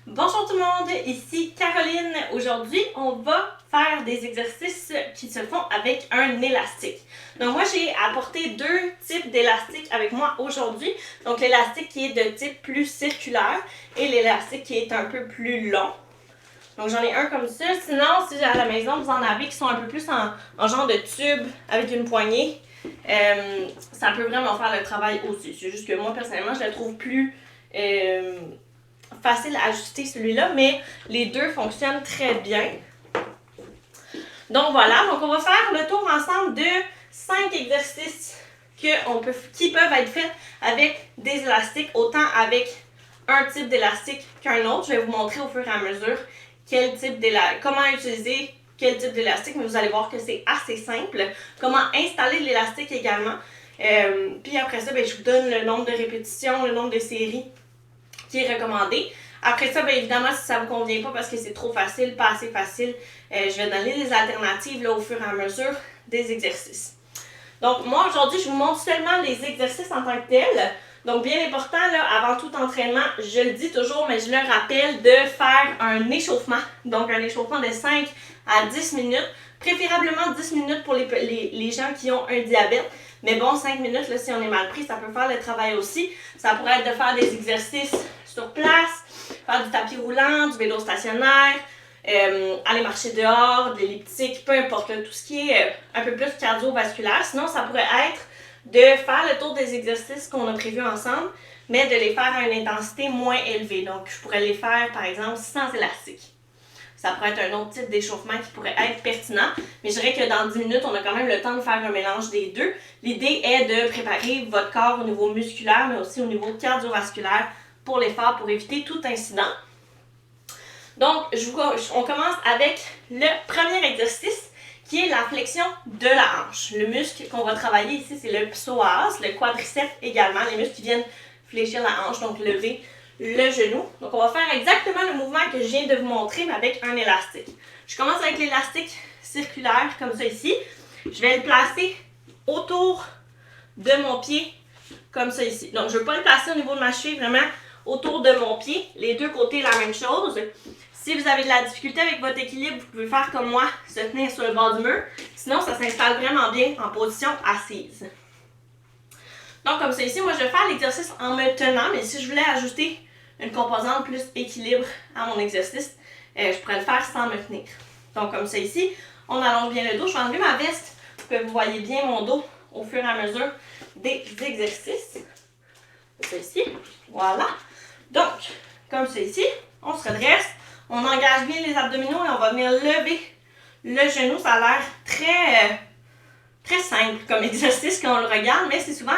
Bonjour tout le monde, ici Caroline. Aujourd'hui, on va faire des exercices qui se font avec un élastique. Donc moi, j'ai apporté deux types d'élastiques avec moi aujourd'hui. Donc l'élastique qui est de type plus circulaire et l'élastique qui est un peu plus long. Donc j'en ai un comme ça. Sinon, si à la maison, vous en avez qui sont un peu plus en genre de tube avec une poignée, ça peut vraiment faire le travail aussi. C'est juste que moi, personnellement, je le trouve plus facile à ajuster celui-là, mais les deux fonctionnent très bien. Donc voilà, donc on va faire le tour ensemble de 5 exercices qui peuvent être faits avec des élastiques, autant avec un type d'élastique qu'un autre. Je vais vous montrer au fur et à mesure comment utiliser quel type d'élastique, mais vous allez voir que c'est assez simple. Comment installer l'élastique également. Puis après ça, je vous donne le nombre de répétitions, le nombre de séries qui est recommandé. Après ça, évidemment, si ça ne vous convient pas parce que c'est trop facile, pas assez facile, je vais donner des alternatives là, au fur et à mesure des exercices. Donc, moi, aujourd'hui, je vous montre seulement les exercices en tant que tels. Donc, bien important, là, avant tout entraînement, je le dis toujours, mais je le rappelle, de faire un échauffement. Donc, un échauffement de 5 à 10 minutes. Préférablement 10 minutes pour les gens qui ont un diabète. Mais bon, 5 minutes, là, si on est mal pris, ça peut faire le travail aussi. Ça pourrait être de faire des exercices sur place, faire du tapis roulant, du vélo stationnaire, aller marcher dehors, de l'elliptique, peu importe, là, tout ce qui est un peu plus cardiovasculaire. Sinon, ça pourrait être de faire le tour des exercices qu'on a prévus ensemble, mais de les faire à une intensité moins élevée. Donc, je pourrais les faire, par exemple, sans élastique. Ça pourrait être un autre type d'échauffement qui pourrait être pertinent, mais je dirais que dans 10 minutes, on a quand même le temps de faire un mélange des deux. L'idée est de préparer votre corps au niveau musculaire, mais aussi au niveau cardiovasculaire pour l'effort, pour éviter tout incident. Donc, on commence avec le premier exercice, qui est la flexion de la hanche. Le muscle qu'on va travailler ici, c'est le psoas, le quadriceps également, les muscles qui viennent fléchir la hanche, donc lever le genou. Donc, on va faire exactement le mouvement que je viens de vous montrer, mais avec un élastique. Je commence avec l'élastique circulaire, comme ça ici. Je vais le placer autour de mon pied, comme ça ici. Donc, je ne veux pas le placer au niveau de ma cheville, vraiment autour de mon pied. Les deux côtés, la même chose. Si vous avez de la difficulté avec votre équilibre, vous pouvez faire comme moi, se tenir sur le bord du mur. Sinon, ça s'installe vraiment bien en position assise. Donc, comme ça ici, moi, je vais faire l'exercice en me tenant, mais si je voulais ajouter une composante plus équilibre à mon exercice, je pourrais le faire sans me tenir. Donc, comme ça ici, on allonge bien le dos. Je vais enlever ma veste pour que vous voyez bien mon dos au fur et à mesure des exercices. Comme ça ici. Voilà. Donc, comme ça ici, on se redresse. On engage bien les abdominaux et on va venir lever le genou. Ça a l'air très simple comme exercice quand on le regarde, mais c'est souvent,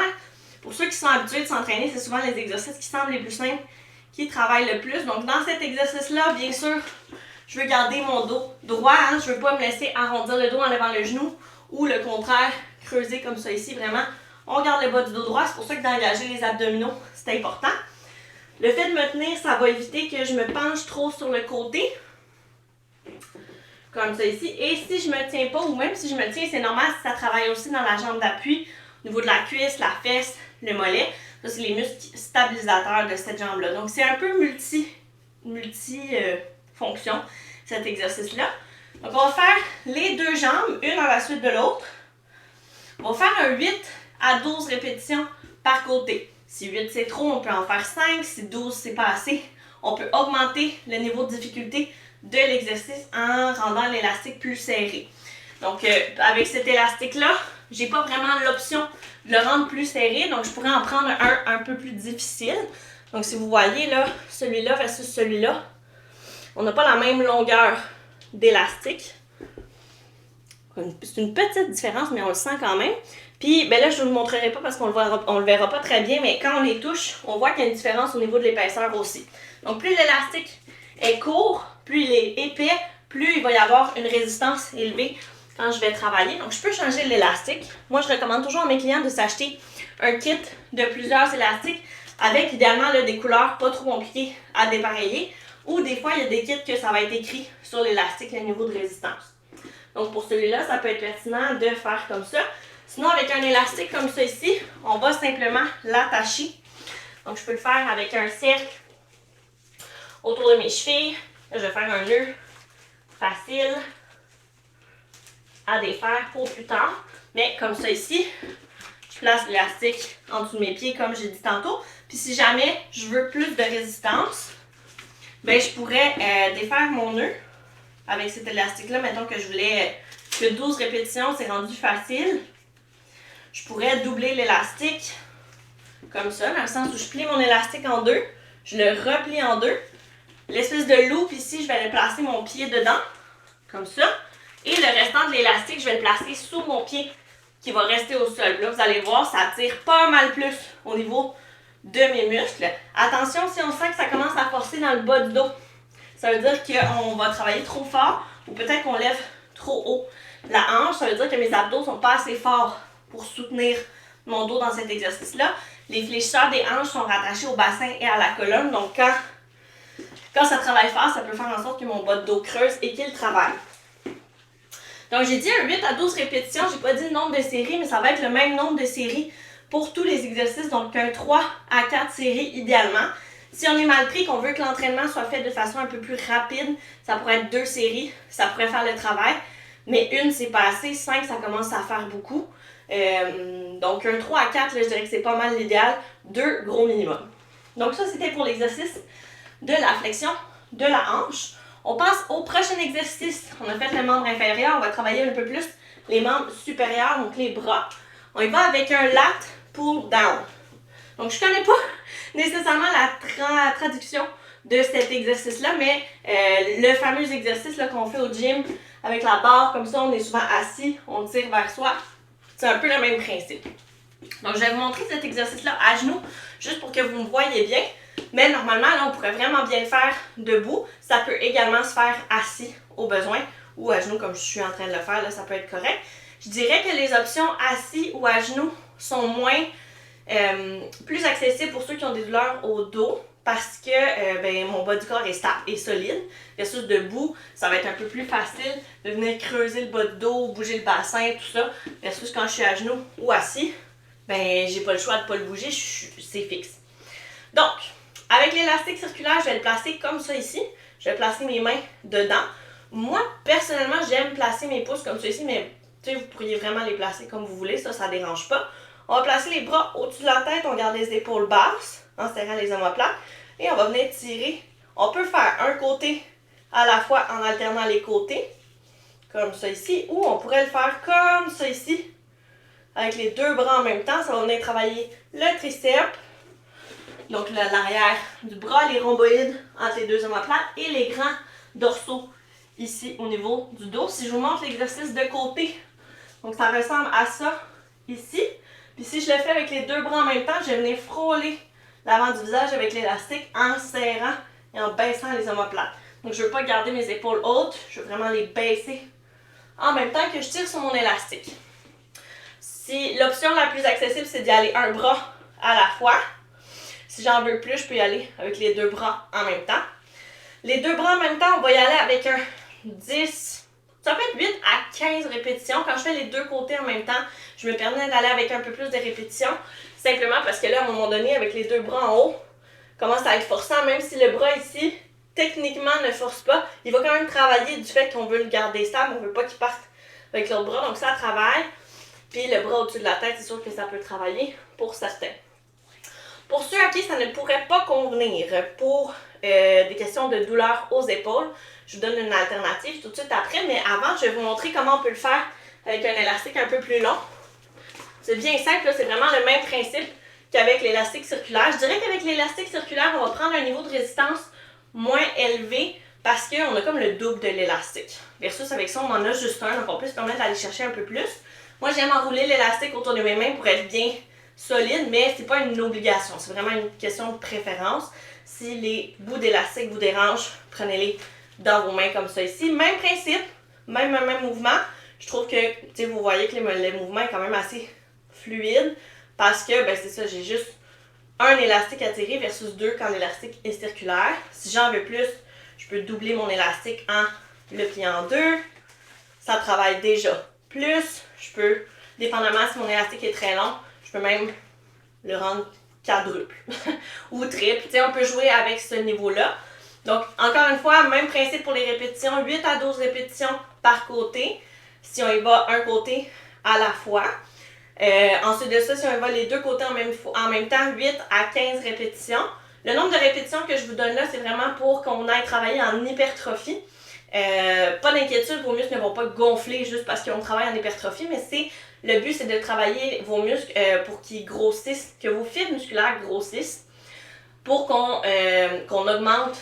pour ceux qui sont habitués de s'entraîner, c'est souvent les exercices qui semblent les plus simples qui travaillent le plus. Donc, dans cet exercice-là, bien sûr, je veux garder mon dos droit. Je ne veux pas me laisser arrondir le dos en levant le genou ou le contraire, creuser comme ça ici. Vraiment, on garde le bas du dos droit. C'est pour ça que d'engager les abdominaux, c'est important. Le fait de me tenir, ça va éviter que je me penche trop sur le côté. Comme ça ici. Et si je ne me tiens pas, ou même si je me tiens, c'est normal si ça travaille aussi dans la jambe d'appui, au niveau de la cuisse, la fesse, le mollet. Ça, c'est les muscles stabilisateurs de cette jambe-là. Donc, c'est un peu multi-fonction, cet exercice-là. Donc, on va faire les deux jambes, une à la suite de l'autre. On va faire un 8 à 12 répétitions par côté. Si 8 c'est trop, on peut en faire 5. Si 12 c'est pas assez, on peut augmenter le niveau de difficulté de l'exercice en rendant l'élastique plus serré. Donc, avec cet élastique-là, j'ai pas vraiment l'option de le rendre plus serré, donc je pourrais en prendre un peu plus difficile. Donc, si vous voyez là, celui-là versus celui-là, on n'a pas la même longueur d'élastique. C'est une petite différence, mais on le sent quand même. Puis, là, je ne vous le montrerai pas parce qu'on le verra pas très bien, mais quand on les touche, on voit qu'il y a une différence au niveau de l'épaisseur aussi. Donc, plus l'élastique est court, plus il est épais, plus il va y avoir une résistance élevée quand je vais travailler. Donc, je peux changer l'élastique. Moi, je recommande toujours à mes clients de s'acheter un kit de plusieurs élastiques avec idéalement là, des couleurs pas trop compliquées à dépareiller. Ou des fois, il y a des kits que ça va être écrit sur l'élastique, le niveau de résistance. Donc, pour celui-là, ça peut être pertinent de faire comme ça. Sinon, avec un élastique comme ça ici, on va simplement l'attacher. Donc, je peux le faire avec un cercle autour de mes chevilles. Là, je vais faire un nœud facile à défaire pour plus tard. Mais comme ça ici, je place l'élastique en dessous de mes pieds comme j'ai dit tantôt. Puis si jamais je veux plus de résistance, ben je pourrais défaire mon nœud avec cet élastique-là. Mettons que je voulais que 12 répétitions, c'est rendu facile. Je pourrais doubler l'élastique comme ça, dans le sens où je plie mon élastique en deux, je le replie en deux. L'espèce de loupe ici, je vais aller placer mon pied dedans, comme ça. Et le restant de l'élastique, je vais le placer sous mon pied qui va rester au sol. Là, vous allez voir, ça tire pas mal plus au niveau de mes muscles. Attention, si on sent que ça commence à forcer dans le bas du dos, ça veut dire qu'on va travailler trop fort ou peut-être qu'on lève trop haut la hanche. Ça veut dire que mes abdos sont pas assez forts pour soutenir mon dos dans cet exercice-là. Les fléchisseurs des hanches sont rattachés au bassin et à la colonne. Donc, quand ça travaille fort, ça peut faire en sorte que mon bas de dos creuse et qu'il travaille. Donc, j'ai dit un 8 à 12 répétitions. J'ai pas dit le nombre de séries, mais ça va être le même nombre de séries pour tous les exercices. Donc, un 3 à 4 séries idéalement. Si on est mal pris, qu'on veut que l'entraînement soit fait de façon un peu plus rapide, ça pourrait être 2 séries. Ça pourrait faire le travail. Mais une, c'est pas assez. 5, ça commence à faire beaucoup. Donc, un 3 à 4, là, je dirais que c'est pas mal l'idéal. 2, gros minimum. Donc, ça, c'était pour l'exercice de la flexion de la hanche. On passe au prochain exercice. On a fait le membre inférieur. On va travailler un peu plus les membres supérieurs, donc les bras. On y va avec un lat pull down. Donc, je connais pas nécessairement la traduction de cet exercice-là, mais le fameux exercice qu'on fait au gym avec la barre, comme ça, on est souvent assis, on tire vers soi. C'est un peu le même principe. Donc, je vais vous montrer cet exercice-là à genoux, juste pour que vous me voyez bien. Mais normalement, là, on pourrait vraiment bien le faire debout. Ça peut également se faire assis au besoin ou à genoux, comme je suis en train de le faire. Là, ça peut être correct. Je dirais que les options assis ou à genoux sont plus accessibles pour ceux qui ont des douleurs au dos parce que mon bas du corps est stable et solide. Versus debout, ça va être un peu plus facile de venir creuser le bas de dos, bouger le bassin, tout ça. Versus quand je suis à genoux ou assis, j'ai pas le choix de pas le bouger, c'est fixe. Donc, avec l'élastique circulaire, je vais le placer comme ça ici. Je vais placer mes mains dedans. Moi, personnellement, j'aime placer mes pouces comme ça ici, mais vous pourriez vraiment les placer comme vous voulez, ça ne dérange pas. On va placer les bras au-dessus de la tête, on garde les épaules basses en serrant les omoplates et on va venir tirer. On peut faire un côté à la fois en alternant les côtés, comme ça ici, ou on pourrait le faire comme ça ici, avec les deux bras en même temps. Ça va venir travailler le triceps, donc l'arrière du bras, les rhomboïdes entre les deux omoplates et les grands dorsaux ici au niveau du dos. Si je vous montre l'exercice de côté, donc ça ressemble à ça ici. Puis si je le fais avec les deux bras en même temps, je vais venir frôler l'avant du visage avec l'élastique en serrant et en baissant les omoplates. Donc je ne veux pas garder mes épaules hautes, je veux vraiment les baisser en même temps que je tire sur mon élastique. Si l'option la plus accessible, c'est d'y aller un bras à la fois. Si j'en veux plus, je peux y aller avec les deux bras en même temps. Les deux bras en même temps, on va y aller avec un 10, ça peut être 8 à 15 répétitions. Quand je fais les deux côtés en même temps, je me permets d'aller avec un peu plus de répétitions. Simplement parce que là, à un moment donné, avec les deux bras en haut, commence à être forçant. Même si le bras ici, techniquement, ne force pas, il va quand même travailler du fait qu'on veut le garder stable. On ne veut pas qu'il parte avec l'autre bras. Donc ça travaille. Puis le bras au-dessus de la tête, c'est sûr que ça peut travailler pour certains. Pour ceux à qui ça ne pourrait pas convenir, pour des questions de douleur aux épaules, je vous donne une alternative tout de suite après, mais avant, je vais vous montrer comment on peut le faire avec un élastique un peu plus long. C'est bien simple, c'est vraiment le même principe qu'avec l'élastique circulaire. Je dirais qu'avec l'élastique circulaire, on va prendre un niveau de résistance moins élevé parce qu'on a comme le double de l'élastique. Versus avec ça, on en a juste un, donc on peut se permettre d'aller chercher un peu plus. Moi, j'aime enrouler l'élastique autour de mes mains pour être bien solide, mais c'est pas une obligation, c'est vraiment une question de préférence. Si les bouts d'élastique vous dérangent, prenez-les dans vos mains comme ça ici. Même principe, même mouvement. Je trouve que vous voyez que le mouvement est quand même assez fluide parce que c'est ça, j'ai juste un élastique à tirer versus deux quand l'élastique est circulaire. Si j'en veux plus, je peux doubler mon élastique en le pliant en deux. Ça travaille déjà plus. Je peux, dépendamment si mon élastique est très long, je peux même le rendre quadruple ou triple. On peut jouer avec ce niveau-là. Donc, encore une fois, même principe pour les répétitions, 8 à 12 répétitions par côté, si on y va un côté à la fois. Ensuite de ça, si on y va les deux côtés en même temps, 8 à 15 répétitions. Le nombre de répétitions que je vous donne là, c'est vraiment pour qu'on aille travailler en hypertrophie. Pas d'inquiétude, vos muscles ne vont pas gonfler juste parce qu'on travaille en hypertrophie, mais le but, c'est de travailler vos muscles pour qu'ils grossissent, que vos fibres musculaires grossissent, pour qu'on augmente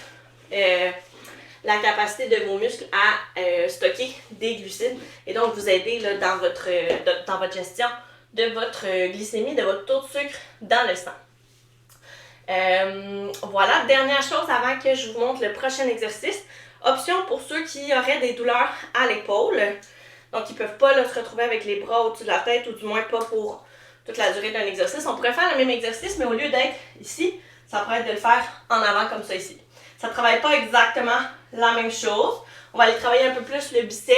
la capacité de vos muscles à stocker des glucides et donc vous aider là, dans votre gestion de votre glycémie, de votre taux de sucre dans le sang. Voilà, dernière chose avant que je vous montre le prochain exercice. Option pour ceux qui auraient des douleurs à l'épaule. Donc, ils ne peuvent pas là, se retrouver avec les bras au-dessus de la tête, ou du moins pas pour toute la durée d'un exercice. On pourrait faire le même exercice, mais au lieu d'être ici, ça pourrait être de le faire en avant comme ça ici. Ça ne travaille pas exactement la même chose. On va aller travailler un peu plus le biceps.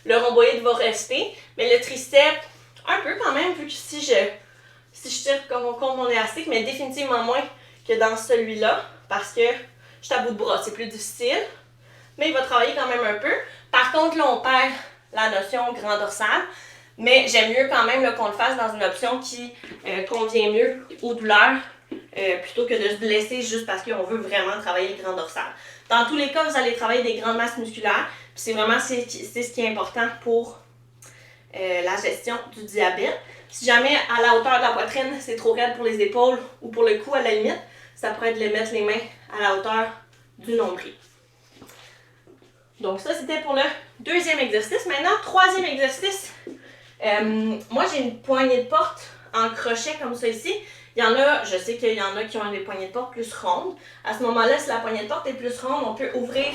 Le rhomboïde va rester, mais le triceps, un peu quand même, vu que si je tire comme mon élastique, mais définitivement moins que dans celui-là, parce que je suis à bout de bras. C'est plus difficile, mais il va travailler quand même un peu. Par contre, là, on perd la notion grand dorsal, mais j'aime mieux quand même qu'on le fasse dans une option qui convient mieux aux douleurs, plutôt que de se blesser juste parce qu'on veut vraiment travailler le grand dorsal. Dans tous les cas, vous allez travailler des grandes masses musculaires, puis c'est vraiment ce qui est important pour la gestion du diabète. Si jamais à la hauteur de la poitrine, c'est trop raide pour les épaules ou pour le cou à la limite, ça pourrait être de mettre les mains à la hauteur du nombril. Donc ça, c'était pour le deuxième exercice. Maintenant, troisième exercice. Moi, j'ai une poignée de porte en crochet comme ça ici. Il y en a, je sais qu'il y en a qui ont des poignées de porte plus rondes. À ce moment-là, si la poignée de porte est plus ronde, on peut ouvrir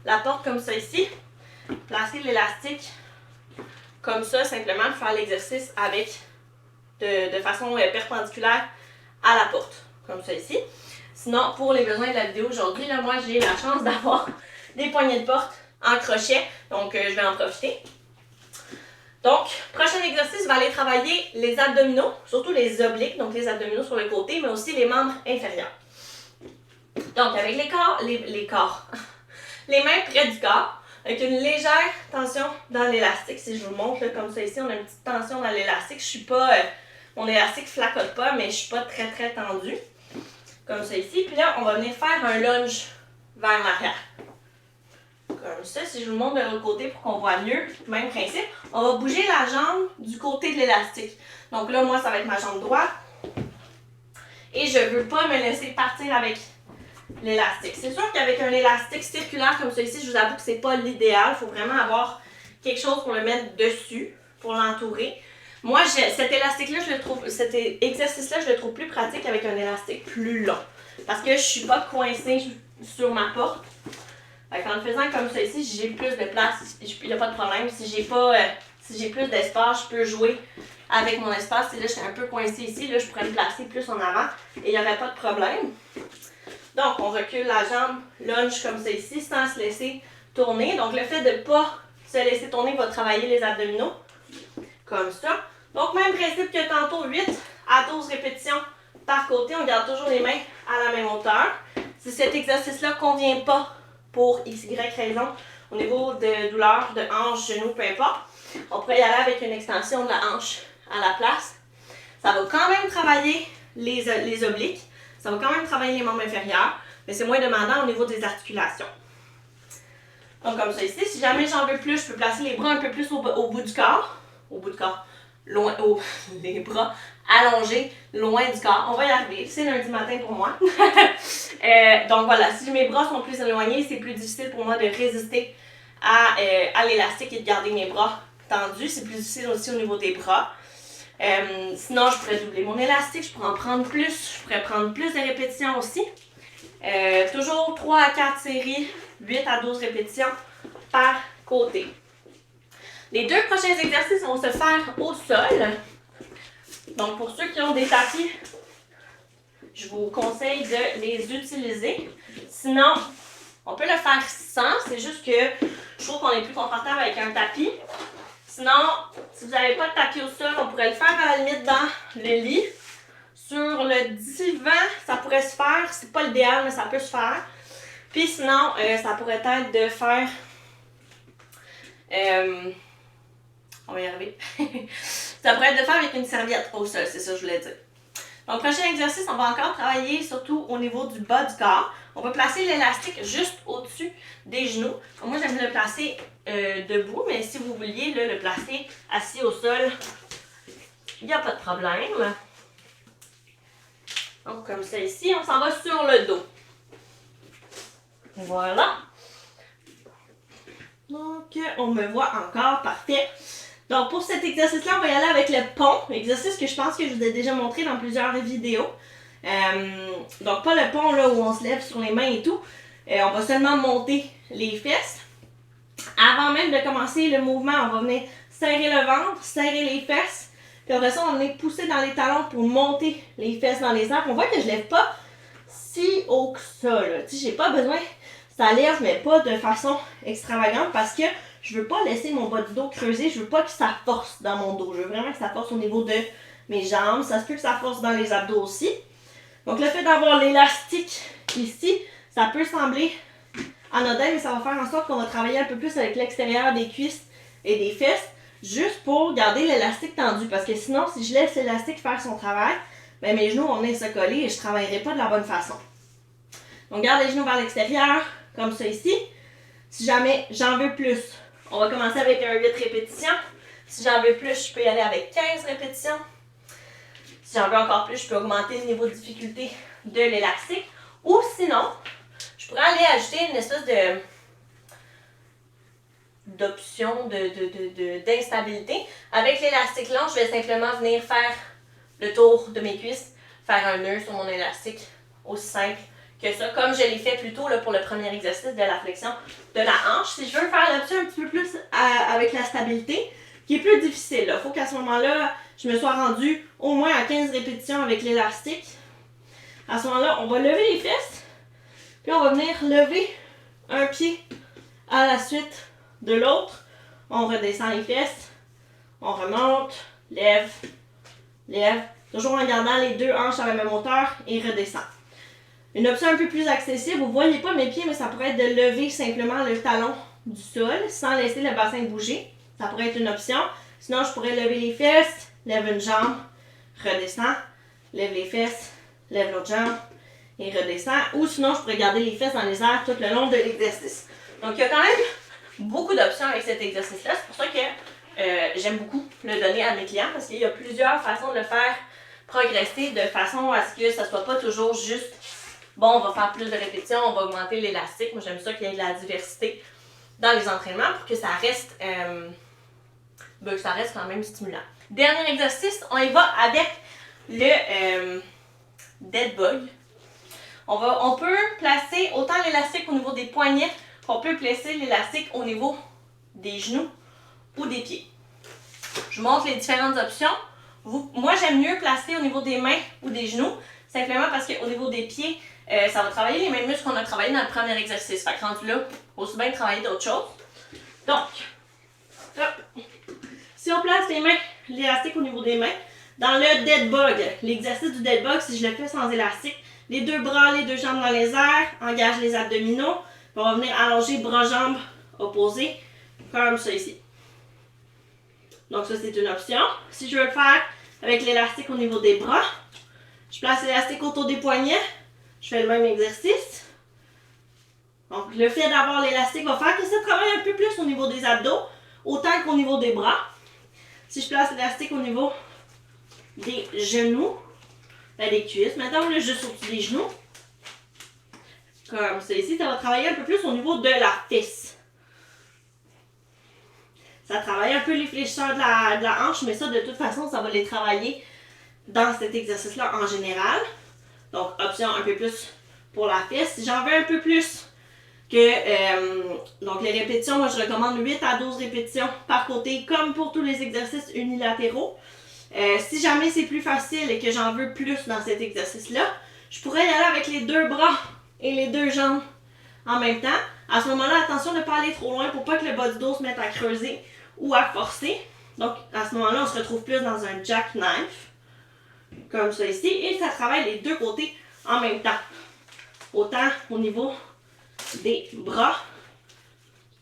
la porte comme ça ici, placer l'élastique comme ça, simplement faire l'exercice avec de façon perpendiculaire à la porte, comme ça ici. Sinon, pour les besoins de la vidéo aujourd'hui, là, moi j'ai la chance d'avoir des poignées de porte en crochet, donc je vais en profiter. Donc, prochain exercice va aller travailler les abdominaux, surtout les obliques, donc les abdominaux sur le côté, mais aussi les membres inférieurs. Donc, avec les mains près du corps, avec une légère tension dans l'élastique. Si je vous montre, là, comme ça ici, on a une petite tension dans l'élastique. Je suis pas, mon élastique flacote pas, mais je suis pas très très tendue. Comme ça ici. Puis là, on va venir faire un lunge vers l'arrière. Comme ça, si je vous montre de l'autre côté pour qu'on voit mieux, même principe. On va bouger la jambe du côté de l'élastique. Donc là, moi, ça va être ma jambe droite. Et je veux pas me laisser partir avec l'élastique. C'est sûr qu'avec un élastique circulaire comme celui-ci, je vous avoue que c'est pas l'idéal. Il faut vraiment avoir quelque chose pour le mettre dessus, pour l'entourer. Moi, cet élastique-là, cet exercice-là, je le trouve plus pratique avec un élastique plus long. Parce que je suis pas coincée sur ma porte. En le faisant comme ça ici, j'ai plus de place, il n'y a pas de problème. Si j'ai plus d'espace, je peux jouer avec mon espace. Et là, je suis un peu coincée ici, là, je pourrais me placer plus en avant et il n'y aurait pas de problème. Donc, on recule la jambe, lunge comme ça ici, sans se laisser tourner. Donc, le fait de ne pas se laisser tourner va travailler les abdominaux, comme ça. Donc, même principe que tantôt, 8 à 12 répétitions par côté. On garde toujours les mains à la même hauteur. Si cet exercice-là ne convient pas pour XY raison, au niveau de douleur de hanche, genou, peu importe, on pourrait y aller avec une extension de la hanche à la place. Ça va quand même travailler les obliques. Ça va quand même travailler les membres inférieurs, mais c'est moins demandant au niveau des articulations. Donc comme ça ici, si jamais j'en veux plus, je peux placer les bras un peu plus au bout du corps. Les bras allongés, loin du corps. On va y arriver, c'est lundi matin pour moi. Donc voilà, si mes bras sont plus éloignés, c'est plus difficile pour moi de résister à l'élastique et de garder mes bras tendus. C'est plus difficile aussi au niveau des bras. Sinon, je pourrais doubler mon élastique, je pourrais en prendre plus, je pourrais prendre plus de répétitions aussi. Toujours 3 à 4 séries, 8 à 12 répétitions par côté. Les deux prochains exercices vont se faire au sol. Donc, pour ceux qui ont des tapis, je vous conseille de les utiliser. Sinon, on peut le faire sans, c'est juste que je trouve qu'on est plus confortable avec un tapis. Sinon, si vous n'avez pas de tapis au sol, on pourrait le faire à la limite dans le lit. Sur le divan, ça pourrait se faire. C'est pas l'idéal, mais ça peut se faire. Puis sinon, ça pourrait être de faire... on va y arriver. Ça pourrait être de faire avec une serviette au sol, c'est ça que je voulais dire. Donc, prochain exercice, on va encore travailler surtout au niveau du bas du corps. On va placer l'élastique juste au-dessus des genoux. Donc, moi, j'aime le placer debout, mais si vous vouliez là, le placer assis au sol, il n'y a pas de problème. Donc, comme ça ici, on s'en va sur le dos. Voilà. Donc, on me voit encore, parfait. Donc, pour cet exercice-là, on va y aller avec le pont. Exercice que je pense que je vous ai déjà montré dans plusieurs vidéos. Donc, pas le pont là où on se lève sur les mains et tout. On va seulement monter les fesses. Avant même de commencer le mouvement, on va venir serrer le ventre, serrer les fesses. Puis après ça, on va venir pousser dans les talons pour monter les fesses dans les airs. On voit que je lève pas si haut que ça. Tu sais, j'ai pas besoin, ça lève, mais pas de façon extravagante parce que je veux pas laisser mon bas du dos creuser. Je veux pas que ça force dans mon dos. Je veux vraiment que ça force au niveau de mes jambes. Ça se peut que ça force dans les abdos aussi. Donc, le fait d'avoir l'élastique ici, ça peut sembler anodin, mais ça va faire en sorte qu'on va travailler un peu plus avec l'extérieur des cuisses et des fesses, juste pour garder l'élastique tendu. Parce que sinon, si je laisse l'élastique faire son travail, ben mes genoux vont venir se coller et je ne travaillerai pas de la bonne façon. Donc, garde les genoux vers l'extérieur, comme ça ici. Si jamais j'en veux plus, on va commencer avec un 8 répétitions. Si j'en veux plus, je peux y aller avec 15 répétitions. Si j'en veux encore plus, je peux augmenter le niveau de difficulté de l'élastique. Ou sinon, je pourrais aller ajouter une espèce d'option d'instabilité. Avec l'élastique long, je vais simplement venir faire le tour de mes cuisses, faire un nœud sur mon élastique, aussi simple que ça, comme je l'ai fait plus tôt là, pour le premier exercice de la flexion de la hanche. Si je veux faire l'option un petit peu plus avec la stabilité, qui est plus difficile, il faut qu'à ce moment-là, je me sois rendue au moins à 15 répétitions avec l'élastique. À ce moment-là, on va lever les fesses, puis on va venir lever un pied à la suite de l'autre. On redescend les fesses, on remonte, lève, lève, toujours en gardant les deux hanches à la même hauteur et redescend. Une option un peu plus accessible, vous ne voyez pas mes pieds, mais ça pourrait être de lever simplement le talon du sol sans laisser le bassin bouger. Ça pourrait être une option. Sinon, je pourrais lever les fesses, lève une jambe, redescend, lève les fesses, lève l'autre jambe et redescend. Ou sinon, je pourrais garder les fesses dans les airs tout le long de l'exercice. Donc, il y a quand même beaucoup d'options avec cet exercice-là. C'est pour ça que j'aime beaucoup le donner à mes clients parce qu'il y a plusieurs façons de le faire progresser de façon à ce que ça ne soit pas toujours juste bon, on va faire plus de répétitions, on va augmenter l'élastique. Moi, j'aime ça qu'il y ait de la diversité dans les entraînements pour que ça reste quand même stimulant. Dernier exercice, on y va avec le dead bug. On peut placer autant l'élastique au niveau des poignets qu'on peut placer l'élastique au niveau des genoux ou des pieds. Je vous montre les différentes options. Moi, j'aime mieux placer au niveau des mains ou des genoux, simplement parce qu'au niveau des pieds, ça va travailler les mêmes muscles qu'on a travaillé dans le premier exercice. Fait que rendu là, aussi bien travailler d'autres choses. Donc, hop. Si on place les mains, l'élastique au niveau des mains, dans le dead bug, l'exercice du dead bug, si je le fais sans élastique, les deux bras, les deux jambes dans les airs, engage les abdominaux, on va venir allonger bras-jambes opposés, comme ça ici. Donc ça, c'est une option. Si je veux le faire avec l'élastique au niveau des bras, je place l'élastique autour des poignets, je fais le même exercice. Donc le fait d'avoir l'élastique va faire que ça travaille un peu plus au niveau des abdos, autant qu'au niveau des bras. Si je place l'élastique au niveau des genoux, des cuisses, maintenant là, juste au-dessus des genoux, comme ça ici, ça va travailler un peu plus au niveau de la fesse. Ça travaille un peu les fléchisseurs de la hanche, mais ça, de toute façon, ça va les travailler dans cet exercice-là en général. Donc, option un peu plus pour la fesse. Si j'en veux un peu plus donc les répétitions, moi, je recommande 8 à 12 répétitions par côté, comme pour tous les exercices unilatéraux. Si jamais c'est plus facile et que j'en veux plus dans cet exercice-là, je pourrais y aller avec les deux bras et les deux jambes en même temps. À ce moment-là, attention de ne pas aller trop loin pour pas que le bas du dos se mette à creuser ou à forcer. Donc, à ce moment-là, on se retrouve plus dans un jackknife, comme ça ici, et ça travaille les deux côtés en même temps. Autant au niveau des bras,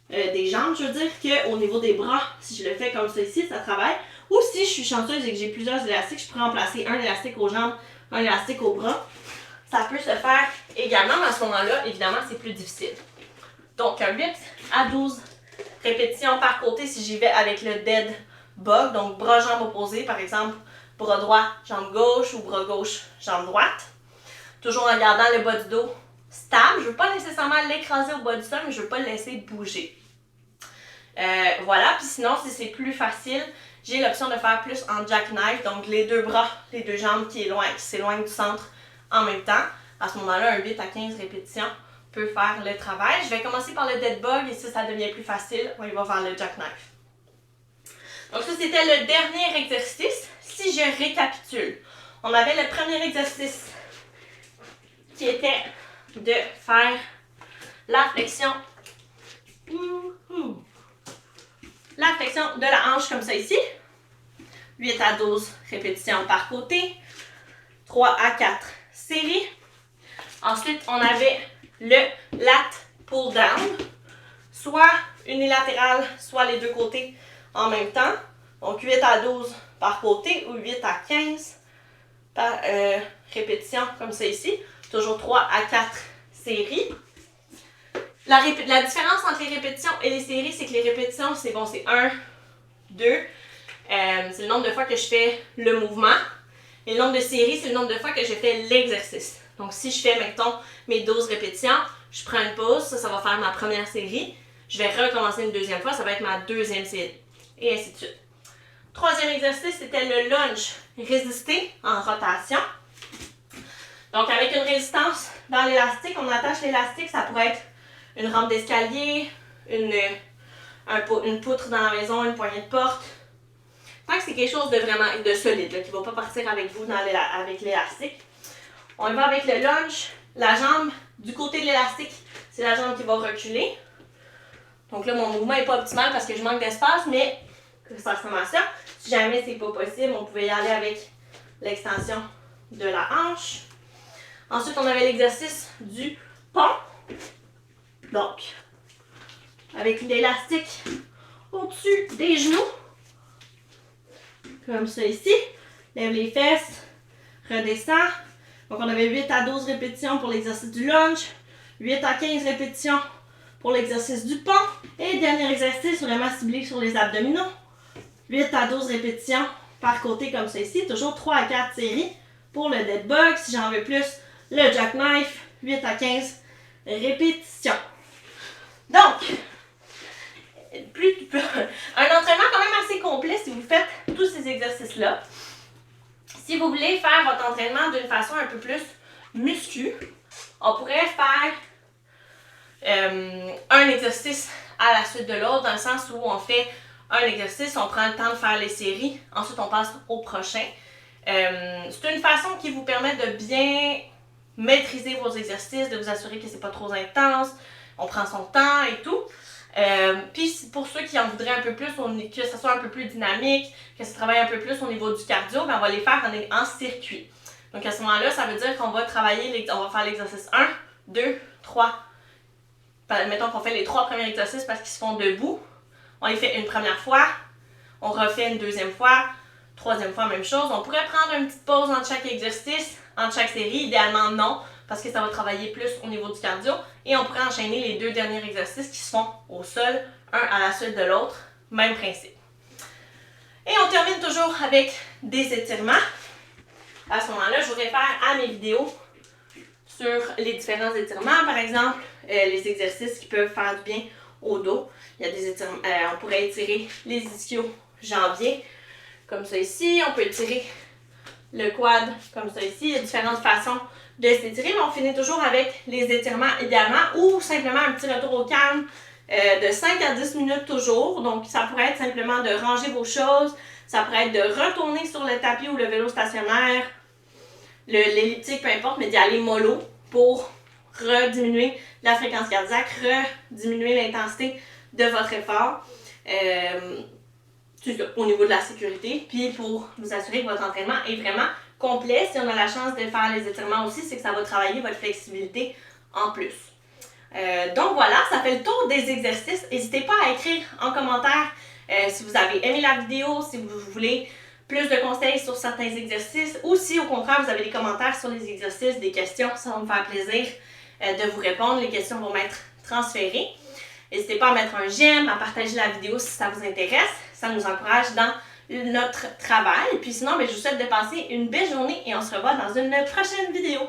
des jambes, je veux dire, qu'au niveau des bras, si je le fais comme ça ici, ça travaille. Ou si je suis chanceuse et que j'ai plusieurs élastiques, je pourrais en placer un élastique aux jambes, un élastique aux bras. Ça peut se faire également, mais à ce moment-là, évidemment, c'est plus difficile. Donc, un 8 à 12 répétitions par côté si j'y vais avec le dead bug, donc bras-jambes opposés, par exemple, bras droit, jambe gauche ou bras gauche, jambe droite. Toujours en gardant le bas du dos stable. Je ne veux pas nécessairement l'écraser au bas du sol, mais je ne veux pas le laisser bouger. Voilà, puis sinon, si c'est plus facile, j'ai l'option de faire plus en jackknife, donc les deux bras, les deux jambes qui s'éloignent du centre en même temps. À ce moment-là, un 8 à 15 répétitions peut faire le travail. Je vais commencer par le dead bug et si ça devient plus facile, on va vers le jackknife. Donc ça, c'était le dernier exercice. Si je récapitule, on avait le premier exercice qui était de faire la flexion. La flexion de la hanche comme ça ici. 8 à 12 répétitions par côté. 3 à 4 séries. Ensuite, on avait le lat pull down. Soit unilatéral, soit les deux côtés en même temps. Donc 8 à 12 par côté ou 8 à 15 par répétition comme ça ici. Toujours 3 à 4 séries. La différence entre les répétitions et les séries, c'est que les répétitions, c'est 1, 2. C'est le nombre de fois que je fais le mouvement. Et le nombre de séries, c'est le nombre de fois que je fais l'exercice. Donc, si je fais, mettons, mes 12 répétitions, je prends une pause, ça va faire ma première série. Je vais recommencer une deuxième fois, ça va être ma deuxième série. Et ainsi de suite. Troisième exercice, c'était le lunge résisté en rotation. Donc, avec une résistance dans l'élastique, on attache l'élastique, ça pourrait être une rampe d'escalier, une poutre dans la maison, une poignée de porte. Tant que c'est quelque chose de vraiment solide, là, qui ne va pas partir avec vous avec l'élastique. On y va avec le lunge. La jambe du côté de l'élastique, c'est la jambe qui va reculer. Donc là, mon mouvement n'est pas optimal parce que je manque d'espace, mais ça ressemble à ça. Si jamais c'est pas possible, on pouvait y aller avec l'extension de la hanche. Ensuite, on avait l'exercice du pont. Donc, avec l'élastique au-dessus des genoux. Comme ça ici. Lève les fesses. Redescend. Donc, on avait 8 à 12 répétitions pour l'exercice du lunge. 8 à 15 répétitions pour l'exercice du pont. Et dernier exercice vraiment ciblé sur les abdominaux. 8 à 12 répétitions par côté comme ça ici. Toujours 3 à 4 séries pour le dead bug. Si j'en veux plus, le jackknife. 8 à 15 répétitions. Donc, un entraînement quand même assez complet si vous faites tous ces exercices-là. Si vous voulez faire votre entraînement d'une façon un peu plus muscu, on pourrait faire un exercice à la suite de l'autre, dans le sens où on fait un exercice, on prend le temps de faire les séries, ensuite on passe au prochain. C'est une façon qui vous permet de bien maîtriser vos exercices, de vous assurer que c'est pas trop intense, on prend son temps et tout. Puis pour ceux qui en voudraient un peu plus, que ce soit un peu plus dynamique, que ça travaille un peu plus au niveau du cardio, ben on va les faire en circuit. Donc à ce moment-là, ça veut dire qu'on va travailler, on va faire l'exercice 1, 2, 3. Mettons qu'on fait les 3 premiers exercices parce qu'ils se font debout. On les fait une première fois, on refait une deuxième fois, troisième fois, même chose. On pourrait prendre une petite pause entre chaque exercice, entre chaque série, idéalement non, parce que ça va travailler plus au niveau du cardio. Et on pourrait enchaîner les 2 derniers exercices qui se font au sol, un à la suite de l'autre, même principe. Et on termine toujours avec des étirements. À ce moment-là, je vous réfère à mes vidéos sur les différents étirements. Par exemple, les exercices qui peuvent faire du bien au dos. Il y a des étirements, on pourrait étirer les ischio-jambiers, comme ça ici. On peut étirer le quad, comme ça ici. Il y a différentes façons de s'étirer, mais on finit toujours avec les étirements idéalement ou simplement un petit retour au calme de 5 à 10 minutes toujours. Donc, ça pourrait être simplement de ranger vos choses, ça pourrait être de retourner sur le tapis ou le vélo stationnaire, l'elliptique, peu importe, mais d'y aller mollo pour rediminuer la fréquence cardiaque, rediminuer l'intensité de votre effort au niveau de la sécurité, puis pour vous assurer que votre entraînement est vraiment complet. Si on a la chance de faire les étirements aussi, c'est que ça va travailler votre flexibilité en plus. Donc voilà, ça fait le tour des exercices. N'hésitez pas à écrire en commentaire si vous avez aimé la vidéo, si vous voulez plus de conseils sur certains exercices ou si au contraire vous avez des commentaires sur les exercices, des questions, ça va me faire plaisir de vous répondre. Les questions vont m'être transférées. N'hésitez pas à mettre un j'aime, à partager la vidéo si ça vous intéresse. Ça nous encourage dans notre travail. Puis sinon, je vous souhaite de passer une belle journée et on se revoit dans une prochaine vidéo.